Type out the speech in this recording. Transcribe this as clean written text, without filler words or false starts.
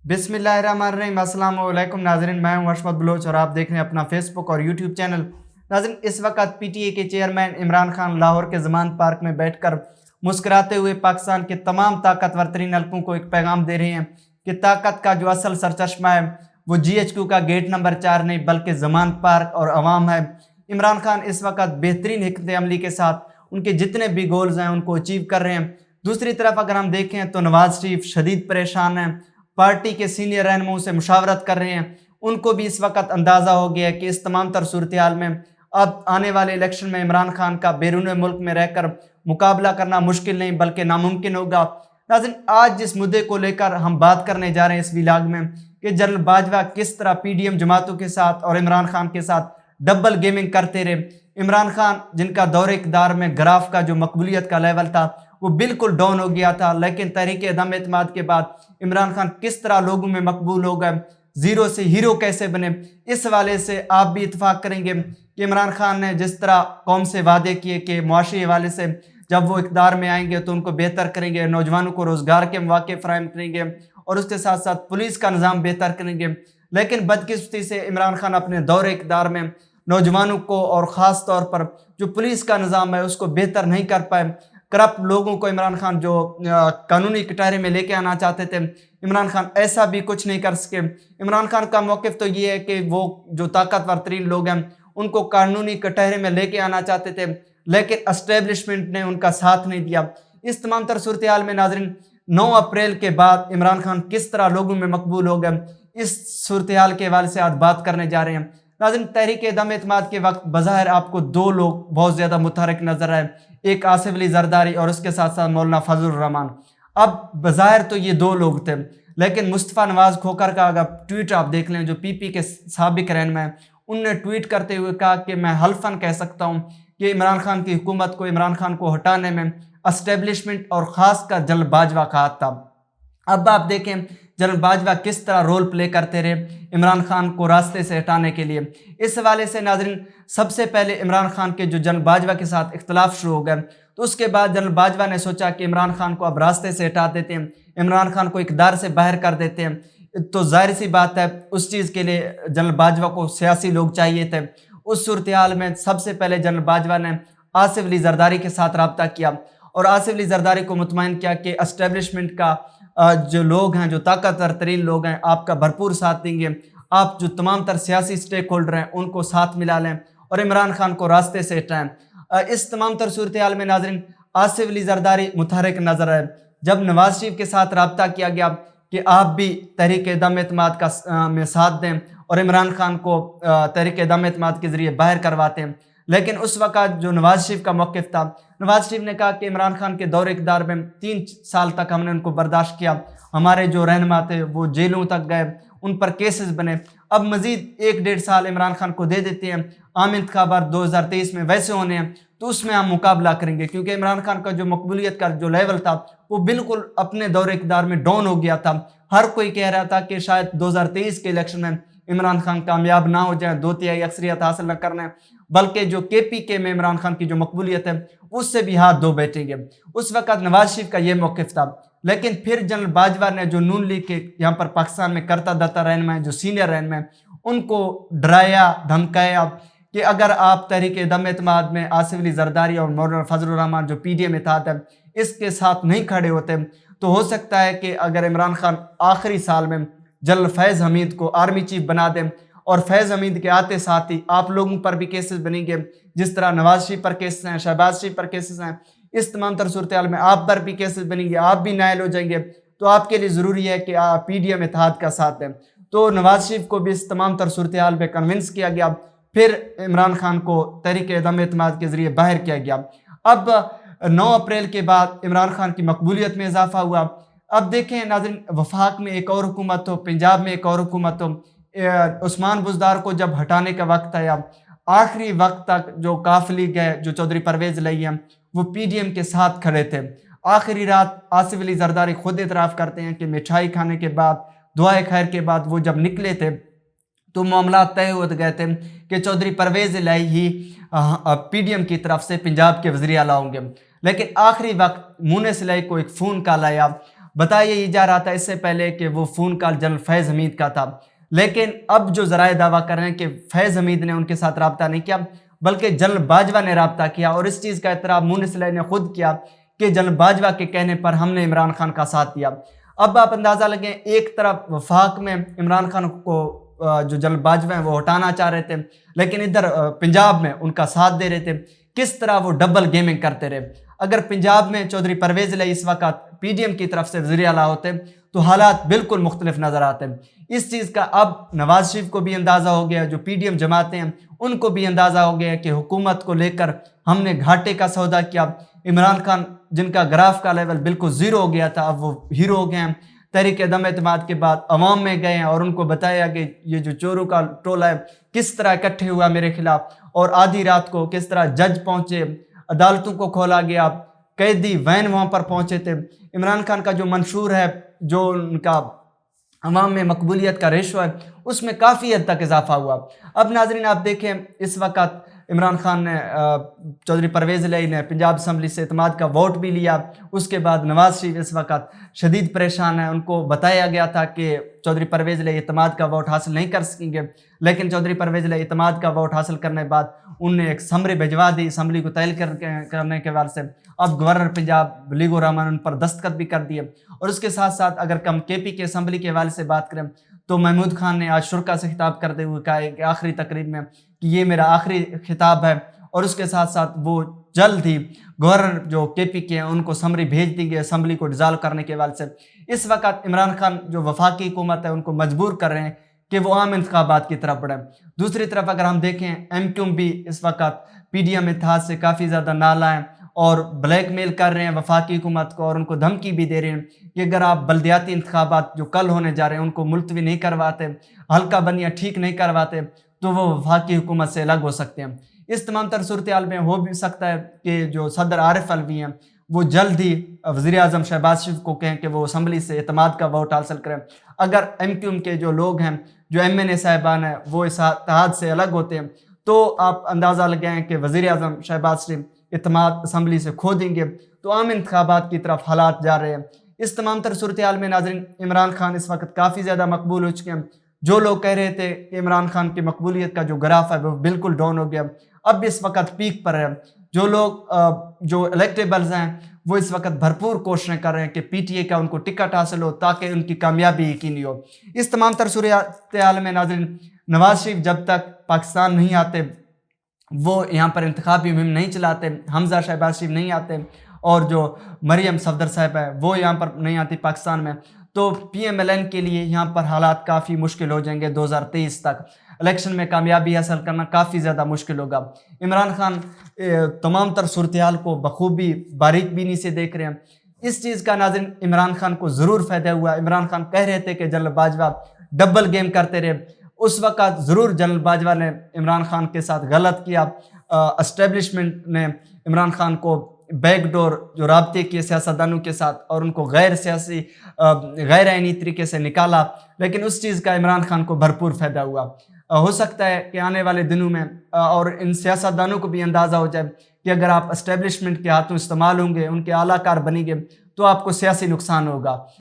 बिस्मिल्लाहिर्रहमानिर्रहीम। अस्सलाम वालेकुम नाज़रीन, मैं हूं अशफत बलोच और आप देख रहे हैं अपना फेसबुक और यूट्यूब चैनल। नाज़रीन, इस वक्त पीटीए के चेयरमैन इमरान खान लाहौर के ज़मानत पार्क में बैठकर मुस्कुराते हुए पाकिस्तान के तमाम ताकतवर तरीन हल्कों को एक पैगाम दे रहे हैं कि ताकत का जो असल सरचश्मा है वो GHQ का गेट नंबर 4 नहीं बल्कि ज़मानत पार्क और अवाम है। इमरान खान इस वक्त बेहतरीन हिकमत अमली के साथ उनके जितने भी गोल्स हैं उनको अचीव कर रहे हैं। दूसरी तरफ अगर हम देखें तो नवाज शरीफ शदीद परेशान हैं, पार्टी के सीनियर रहनुमाओं से मुशावरत कर रहे हैं। उनको भी इस वक्त अंदाज़ा हो गया है कि इस तमाम तर सूरत हाल में अब आने वाले इलेक्शन में इमरान खान का बैरून मुल्क में रहकर मुकाबला करना मुश्किल नहीं बल्कि नामुमकिन होगा। नाज़रीन, आज जिस मुद्दे को लेकर हम बात करने जा रहे हैं इस व्लॉग में कि जनरल बाजवा किस तरह PDM जमातों के साथ और इमरान खान के साथ डबल गेमिंग करते रहे। इमरान खान जिनका दौरे इक़्तिदार में ग्राफ का जो मकबूलियत का लेवल था वो बिल्कुल डाउन हो गया था, लेकिन तहरीक अदम एतमाद के बाद इमरान खान किस तरह लोगों में मकबूल हो गए, ज़ीरो से हीरो कैसे बने। इस हवाले से आप भी इत्तेफाक करेंगे कि इमरान खान ने जिस तरह कौम से वादे किए कि मुआशी हवाले से जब वो इक़्तिदार में आएंगे तो उनको बेहतर करेंगे, नौजवानों को रोज़गार के मौके फराहम करेंगे और उसके साथ साथ पुलिस का निज़ाम बेहतर करेंगे। लेकिन बदकिस्मती से इमरान खान अपने दौरे इक़्तिदार में नौजवानों को और ख़ास तौर पर जो पुलिस का निज़ाम है उसको बेहतर नहीं कर पाए। करप्ट लोगों को इमरान खान जो कानूनी कटहरे में लेके आना चाहते थे, इमरान खान ऐसा भी कुछ नहीं कर सके। इमरान खान का मौक़िफ़ तो ये है कि वो जो ताकतवर तरीन लोग हैं उनको कानूनी कटहरे में लेके आना चाहते थे, लेकिन एस्टेब्लिशमेंट ने उनका साथ नहीं दिया। इस तमाम तर सूरत हाल में नाज़रीन 9 अप्रैल के बाद इमरान खान किस तरह लोगों में मकबूल हो गए, इस सूरत हाल के हवाले से आज बात करने जा रहे हैं। नाज़रीन, तहरीक अदम एतमाद के वक्त बज़ाहिर आपको 2 लोग बहुत ज़्यादा मुतहरिक नज़र आए, एक आसिफ अली जरदारी और उसके साथ साथ मौलाना फजल रहमान। अब बज़ाहिर तो ये 2 लोग थे, लेकिन मुस्तफ़ा नवाज़ खोखर का अगर ट्वीट आप देख लें जो PP के साबिक रहनुमा हैं, उनने ट्वीट करते हुए कहा कि मैं हल्फन कह सकता हूँ कि इमरान खान की हुकूमत को, इमरान खान को हटाने में एस्टेब्लिशमेंट और ख़ास कर जनरल बाजवा का हाथ था। अब आप देखें जनरल बाजवा किस तरह रोल प्ले करते रहे इमरान खान को रास्ते से हटाने के लिए। इस हवाले से नाज़रीन सबसे पहले इमरान खान के जो जनरल बाजवा के साथ इख्तलाफ शुरू हो गए, तो उसके बाद जनरल बाजवा ने सोचा कि इमरान खान को अब रास्ते से हटा देते हैं, इमरान खान को इक़्तिदार से बाहर कर देते हैं। तो जाहिर सी बात है उस चीज़ के लिए जनरल बाजवा को सियासी लोग चाहिए थे। उस सूरत हाल में सबसे पहले जनरल बाजवा ने आसिफ अली जरदारी के साथ रब्ता किया और आसिफ अली जरदारी को मुतमईन किया कि एस्टेब्लिशमेंट का जो लोग हैं, जो ताकतवर तरीन लोग हैं, आपका भरपूर साथ देंगे। आप जो तमाम तर सियासी स्टेक होल्डर हैं उनको साथ मिला लें और इमरान खान को रास्ते से हटाएं। इस तमाम तर सूरत हाल में नाज़रीन आसिफ अली जरदारी मुतहरिक नज़र आए। जब नवाज शरीफ के साथ रब्ता किया गया कि आप भी तहरीक अदम एतमाद का में साथ दें और इमरान खान को तहरीक अदम एतमाद के ज़रिए बाहर करवाते हैं, लेकिन उस वक़्त जो नवाज शरीफ का मौक़िफ़ था, नवाज शरीफ ने कहा कि इमरान खान के दौरे इक़्तिदार में 3 साल तक हमने उनको बर्दाश्त किया, हमारे जो रहनुमा थे वो जेलों तक गए, उन पर केसेस बने, अब मज़ीद 1-1.5 साल इमरान खान को दे देते हैं, आम इंतखाबात 2023 में वैसे होने हैं तो उसमें हम मुकाबला करेंगे। क्योंकि इमरान खान का जो मकबूलियत का जो लेवल था वो बिल्कुल अपने दौरे इक़्तिदार में डाउन हो गया था। हर कोई कह रहा था कि शायद 2023 के इलेक्शन में इमरान खान कामयाब ना हो जाए, 2/3 अक्सरियत हासिल न करने, बल्कि जो KPK में इमरान खान की जो मकबूलियत है उससे भी हाथ धो बैठेंगे। उस वक़्त नवाज शरीफ का ये मौक़िफ़ था। लेकिन फिर जनरल बाजवा ने जो नून लीग के यहाँ पर पाकिस्तान में करता धरता रहनुमा है, जो सीनियर रहनुमा है, उनको डराया धमकाया कि अगर आप तहरीक अदम एतमाद में आसिफ अली जरदारी और मौलाना फजल रहमान जो PDM में था इसके साथ नहीं खड़े होते तो हो सकता है कि अगर इमरान खान आखिरी साल में जनरल फैज़ हमीद को आर्मी चीफ बना दें और फैज़ हमीद के आते साथ ही आप लोगों पर भी केसेस बनेंगे, जिस तरह नवाज शरीफ पर केसेस हैं, शहबाज शरीफ पर केसेस हैं, इस तमाम तर सूरत हाल में आप पर भी केसेस बनेंगे, आप भी नायल हो जाएंगे। तो आपके लिए ज़रूरी है कि आप PDM इत्तेहाद का साथ दें। तो नवाज शरीफ को भी इस तमाम तर सूरत हाल में कन्विंस किया गया, फिर इमरान खान को तहरीक अदम एतमाद के ज़रिए बाहर किया गया। अब 9 अप्रैल के बाद इमरान खान की मकबूलियत में इजाफा हुआ। अब देखें नाज़रीन, वफाक में एक और हुकूमत हो, पंजाब में एक और हुकूमत हो, उस्मान बुज़दार को जब हटाने का वक्त आया, आखिरी वक्त तक जो काफिले गए, जो चौधरी परवेज़ लैयम वो PDM के साथ खड़े थे। आखिरी रात आसिफ अली जरदारी खुद इतराफ़ करते हैं कि मिठाई खाने के बाद, दुआए खैर के बाद वो जब निकले थे तो मामला तय हो गए थे कि चौधरी परवेज़ इलाही ही PDM की तरफ से पंजाब के वज़ीर आला होंगे। लेकिन आखिरी वक्त मुन्ने सिलाई को एक फ़ोन कॉल आया, بتایا یہ جا رہا تھا اس سے پہلے کہ وہ فون کال جنرل فیض حمید کا تھا، لیکن اب جو ذرائع دعویٰ کر رہے ہیں کہ فیض حمید نے ان کے ساتھ رابطہ نہیں کیا بلکہ جنرل باجوہ نے رابطہ کیا، اور اس چیز کا اعتراف مونس علیہ نے خود کیا کہ جنرل باجوہ کے کہنے پر ہم نے عمران خان کا ساتھ دیا۔ اب آپ اندازہ لگیں، ایک طرف وفاق میں عمران خان کو جو جنرل باجوہ ہیں وہ ہٹانا چاہ رہے تھے، لیکن ادھر پنجاب میں ان کا ساتھ دے رہے تھے۔ کس طرح وہ ڈبل گیمنگ کرتے رہے۔ اگر پنجاب میں چودھری پرویز علیہ اس وقت پی ڈی ایم کی طرف سے وزیر اعلیٰ ہوتے تو حالات بالکل مختلف نظر آتے۔ اس چیز کا اب نواز شریف کو بھی اندازہ ہو گیا، جو پی ڈی ایم جماعتیں ہیں ان کو بھی اندازہ ہو گیا کہ حکومت کو لے کر ہم نے گھاٹے کا سودا کیا۔ عمران خان جن کا گراف کا لیول بالکل زیرو ہو گیا تھا، اب وہ ہیرو ہو گئے ہیں۔ تحریک عدم اعتماد کے بعد عوام میں گئے ہیں اور ان کو بتایا کہ یہ جو چوروں کا ٹولہ ہے کس طرح اکٹھے ہوا میرے خلاف، اور آدھی رات کو کس طرح جج پہنچے، عدالتوں کو کھولا گیا، قیدی وین وہاں پر پہنچے تھے۔ عمران خان کا جو منشور ہے، جو ان کا عوام میں مقبولیت کا ریشو ہے، اس میں کافی حد تک اضافہ ہوا۔ اب ناظرین آپ دیکھیں، اس وقت عمران خان نے چودھری پرویز علیہ نے پنجاب اسمبلی سے اعتماد کا ووٹ بھی لیا۔ اس کے بعد نواز شریف اس وقت شدید پریشان ہے، ان کو بتایا گیا تھا کہ چودھری پرویز علیہ اعتماد کا ووٹ حاصل نہیں کر سکیں گے، لیکن چودھری پرویز علیہ اعتماد کا ووٹ حاصل کرنے کے بعد انہوں نے ایک سمری بھجوا دی اسمبلی کو تحلیل کرنے کے بعد سے۔ اب گورنر پنجاب ولیگ الرحمان ان پر دستخط بھی کر دیے، اور اس کے ساتھ ساتھ اگر ہم کے پی کے اسمبلی کے حوالے سے بات کریں تو محمود خان نے آج شرکا سے خطاب کرتے ہوئے کہا ہے کہ آخری تقریب میں کہ یہ میرا آخری خطاب ہے، اور اس کے ساتھ ساتھ وہ جلد ہی گورنر جو کے پی کے ہیں ان کو سمری بھیج دی گئی اسمبلی کو ڈیزالو کرنے کے حوالے سے۔ اس وقت عمران خان جو وفاقی حکومت ہے ان کو مجبور کر رہے ہیں کہ وہ عام انتخابات کی طرف بڑھیں۔ دوسری طرف اگر ہم دیکھیں، ایم کیو بھی اس وقت پی ڈی ایم اتحاد سے کافی زیادہ نالاں ہیں اور بلیک میل کر رہے ہیں وفاقی حکومت کو، اور ان کو دھمکی بھی دے رہے ہیں کہ اگر آپ بلدیاتی انتخابات جو کل ہونے جا رہے ہیں ان کو ملتوی نہیں کرواتے، حلقہ بندیاں ٹھیک نہیں کرواتے تو وہ وفاقی حکومت سے الگ ہو سکتے ہیں۔ اس تمام تر صورتحال میں ہو بھی سکتا ہے کہ جو صدر عارف علوی ہیں وہ جلد ہی وزیر اعظم شہباز شریف کو کہیں کہ وہ اسمبلی سے اعتماد کا ووٹ حاصل کریں۔ اگر ایم کیو ایم کے جو لوگ ہیں، جو ایم این اے صاحبان ہیں، وہ اس اتحاد سے الگ ہوتے ہیں تو آپ اندازہ لگائیں کہ وزیر اعظم شہباز شریف اعتماد اسمبلی سے کھو دیں گے، تو عام انتخابات کی طرف حالات جا رہے ہیں۔ اس تمام تر صورتحال میں ناظرین عمران خان اس وقت کافی زیادہ مقبول ہو چکے ہیں۔ جو لوگ کہہ رہے تھے کہ عمران خان کی مقبولیت کا جو گراف ہے وہ بالکل ڈاؤن ہو گیا، اب اس وقت پیک پر ہے۔ جو لوگ جو الیکٹیبلز ہیں وہ اس وقت بھرپور کوششیں کر رہے ہیں کہ پی ٹی اے کا ان کو ٹکٹ حاصل ہو تاکہ ان کی کامیابی یقینی ہو۔ اس تمام تر صورتحال میں ناظرین نواز شریف جب تک پاکستان نہیں آتے، وہ یہاں پر انتخابی مہم نہیں چلاتے، حمزہ شہباز شریف نہیں آتے، اور جو مریم صفدر صاحب ہے وہ یہاں پر نہیں آتی پاکستان میں، تو پی ایم ایل این کے لیے یہاں پر حالات کافی مشکل ہو جائیں گے۔ 2023 تک الیکشن میں کامیابی حاصل کرنا کافی زیادہ مشکل ہوگا۔ عمران خان تمام تر صورتحال کو بخوبی باریک بینی سے دیکھ رہے ہیں۔ اس چیز کا ناظرین عمران خان کو ضرور فائدہ ہوا۔ عمران خان کہہ رہے تھے کہ جنرل باجوہ ڈبل گیم کرتے رہے، اس وقت ضرور جنرل باجوہ نے عمران خان کے ساتھ غلط کیا۔ اسٹیبلشمنٹ نے عمران خان کو بیک ڈور جو رابطے کیے سیاستدانوں کے ساتھ اور ان کو غیر سیاسی غیر آئینی طریقے سے نکالا، لیکن اس چیز کا عمران خان کو بھرپور فائدہ ہوا۔ ہو سکتا ہے کہ آنے والے دنوں میں اور ان سیاستدانوں کو بھی اندازہ ہو جائے کہ اگر آپ اسٹیبلشمنٹ کے ہاتھوں استعمال ہوں گے، ان کے اعلیٰ کار بنیں گے تو آپ کو سیاسی نقصان ہوگا۔